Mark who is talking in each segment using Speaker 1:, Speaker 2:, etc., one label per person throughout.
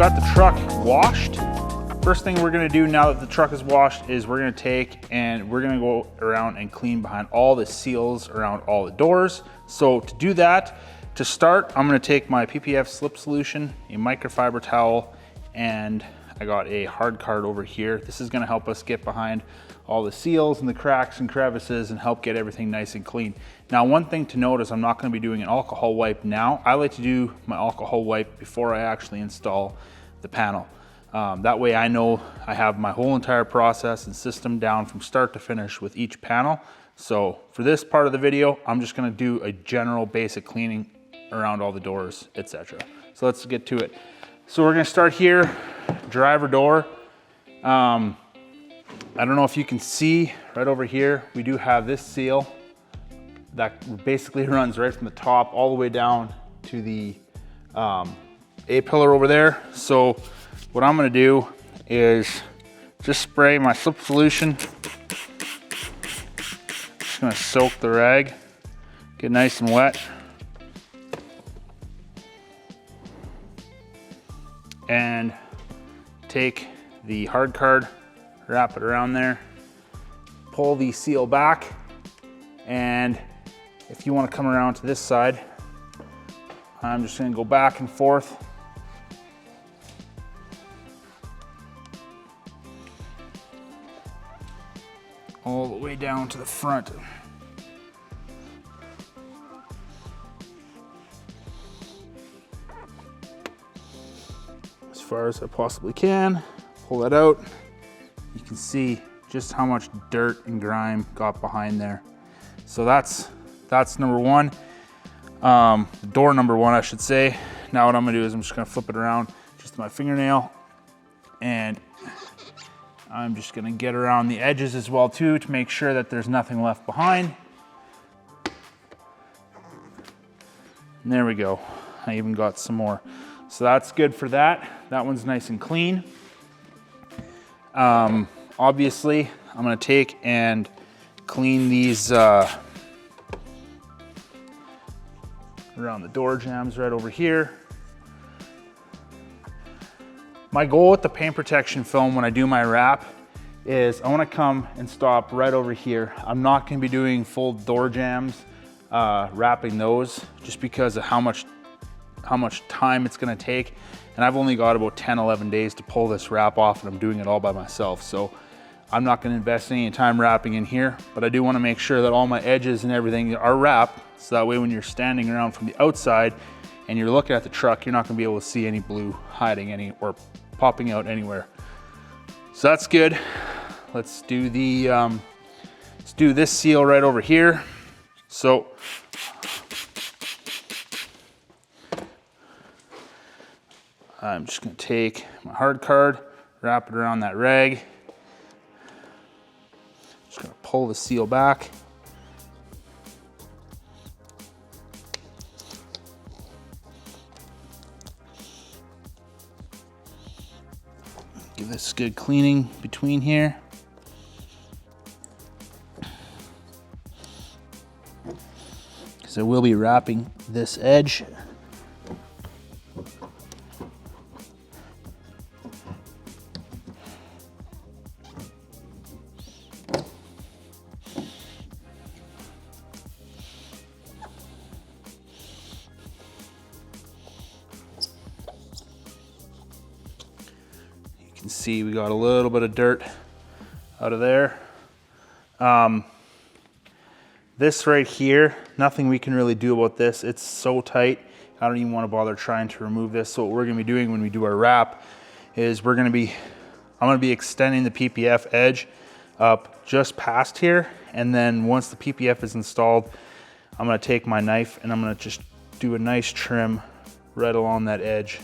Speaker 1: got the truck washed. First thing we're gonna do now that the truck is washed is we're gonna take and we're gonna go around and clean behind all the seals around all the doors. So to do that, to start, I'm gonna take my PPF slip solution, a microfiber towel, and I got a hard card over here. This is gonna help us get behind all the seals and the cracks and crevices and help get everything nice and clean. Now, one thing to note is I'm not gonna be doing an alcohol wipe now. I like to do my alcohol wipe before I actually install the panel. That way I know I have my whole entire process and system down from start to finish with each panel. So for this part of the video, I'm just gonna do a general basic cleaning around all the doors, etc. So let's get to it. So we're gonna start here, driver door. I don't know if you can see right over here, we do have this seal that basically runs right from the top all the way down to the A-pillar over there. So what I'm gonna do is just spray my slip solution. Just gonna soak the rag, get nice and wet. And take the hard card, wrap it around there, pull the seal back, and if you want to come around to this side, I'm just going to go back and forth. All the way down to the front. As far as I possibly can, pull that out. You can see just how much dirt and grime got behind there. So that's number one. Door number one, I should say. Now what I'm gonna do is I'm just gonna flip it around just my fingernail, and I'm just gonna get around the edges as well too to make sure that there's nothing left behind. And there we go. I even got some more. So that's good for that. That one's nice and clean. Obviously, I'm gonna take and clean these around the door jambs right over here. My goal with the paint protection film when I do my wrap is I wanna come and stop right over here. I'm not gonna be doing full door jambs, wrapping those just because of how much time it's gonna take. And I've only got about 10, 11 days to pull this wrap off, and I'm doing it all by myself. So I'm not gonna invest any time wrapping in here, but I do wanna make sure that all my edges and everything are wrapped, so that way when you're standing around from the outside and you're looking at the truck, you're not gonna be able to see any blue hiding any or popping out anywhere. So that's good. Let's do the, let's do this seal right over here. So I'm just gonna take my hard card, wrap it around that rag. Just gonna pull the seal back. Give this good cleaning between here. Because I will be wrapping this edge. See, we got a little bit of dirt out of there. This right here, nothing we can really do about this. It's so tight, I don't even want to bother trying to remove this. So what we're gonna be doing when we do our wrap is I'm gonna be extending the PPF edge up just past here. And then once the PPF is installed, I'm gonna take my knife and I'm gonna just do a nice trim right along that edge.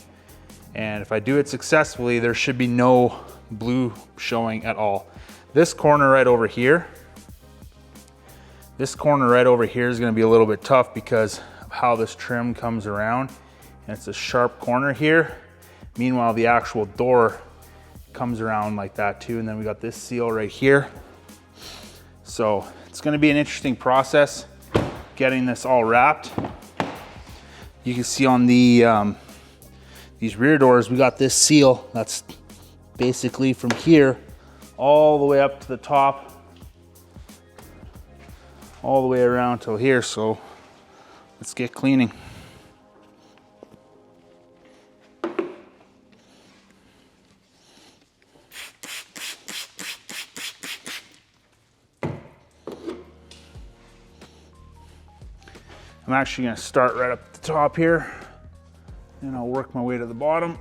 Speaker 1: And if I do it successfully, there should be no blue showing at all. This corner right over here is gonna be a little bit tough because of how this trim comes around. And it's a sharp corner here. Meanwhile, the actual door comes around like that too. And then we got this seal right here. So it's gonna be an interesting process getting this all wrapped. You can see on the these rear doors, we got this seal that's basically from here all the way up to the top, all the way around till here. So let's get cleaning. I'm actually going to start right up at the top here, and I'll work my way to the bottom.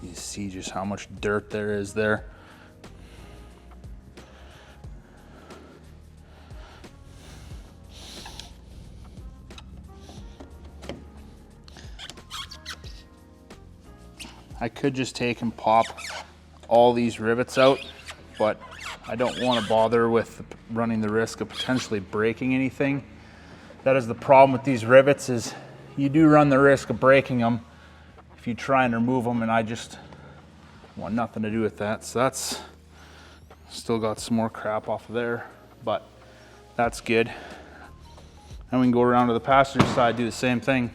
Speaker 1: You see just how much dirt there is there. I could just take and pop all these rivets out, but I don't want to bother with running the risk of potentially breaking anything. That is the problem with these rivets, is you do run the risk of breaking them if you try and remove them, and I just want nothing to do with that. So that's still got some more crap off of there, but that's good. And we can go around to the passenger side, do the same thing.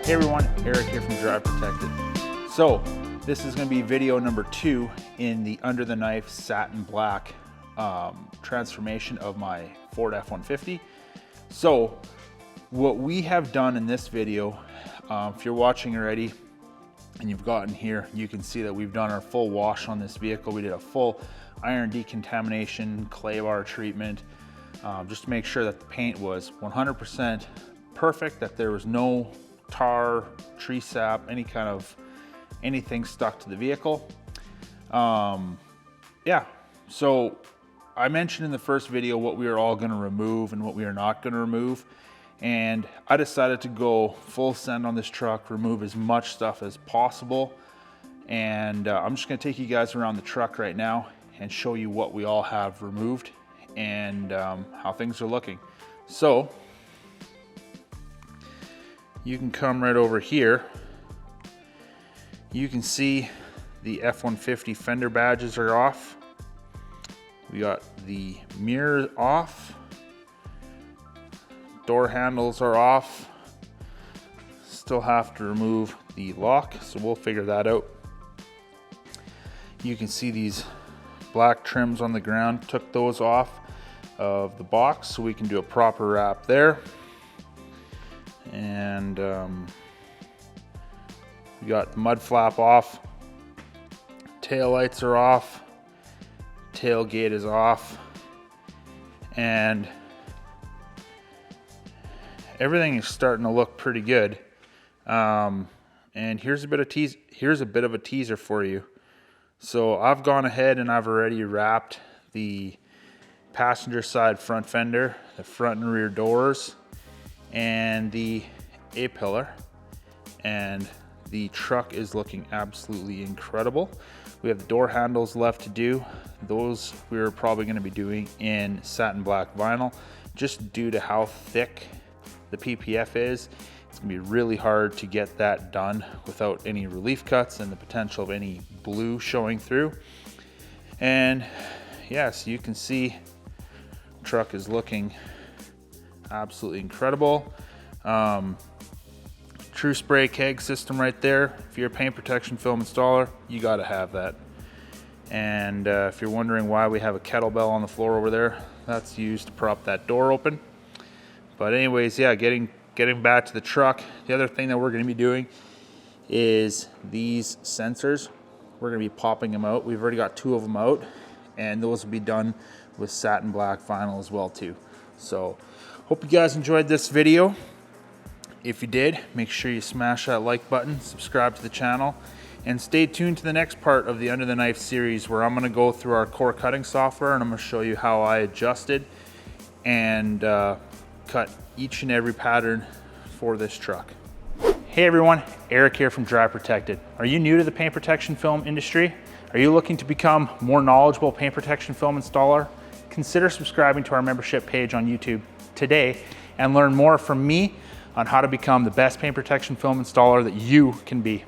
Speaker 1: Hey everyone, Eric here from Drive Protected. So this is going to be video number 2 in the under the knife satin black transformation of my Ford F-150. So what we have done in this video, if you're watching already and you've gotten here, you can see that we've done our full wash on this vehicle. We did a full iron decontamination, clay bar treatment, just to make sure that the paint was 100% perfect, that there was no tar, tree sap, anything stuck to the vehicle. Yeah, so I mentioned in the first video what we are all going to remove and what we are not going to remove, and I decided to go full send on this truck, remove as much stuff as possible, and I'm just going to take you guys around the truck right now and show you what we all have removed and how things are looking. So you can come right over here. You can see the F-150 fender badges are off. We got the mirror off. Door handles are off. Still have to remove the lock, so we'll figure that out. You can see these black trims on the ground. Took those off of the box so we can do a proper wrap there. And we got the mud flap off, tail lights are off, tailgate is off, and everything is starting to look pretty good. And here's a bit of a teaser for you. So I've gone ahead and I've already wrapped the passenger side front fender, the front and rear doors, and the A-pillar, and the truck is looking absolutely incredible. We have the door handles left to do. Those we're probably going to be doing in satin black vinyl, just due to how thick the PPF is. It's gonna be really hard to get that done without any relief cuts and the potential of any blue showing through. And yes, you can see the truck is looking absolutely incredible. True spray keg system right there. If you're a paint protection film installer, you gotta have that. And if you're wondering why we have a kettlebell on the floor over there, that's used to prop that door open. But anyways, yeah, getting back to the truck, the other thing that we're going to be doing is these sensors. We're going to be popping them out. We've already got 2 of them out, and those will be done with satin black vinyl as well too. So hope you guys enjoyed this video. If you did, make sure you smash that like button, subscribe to the channel, and stay tuned to the next part of the Under the Knife series, where I'm going to go through our core cutting software and I'm going to show you how I adjusted and cut each and every pattern for this truck. Hey everyone, Eric here from Dry Protected. Are you new to the paint protection film industry? Are you looking to become more knowledgeable paint protection film installer? Consider subscribing to our membership page on YouTube today and learn more from me on how to become the best paint protection film installer that you can be.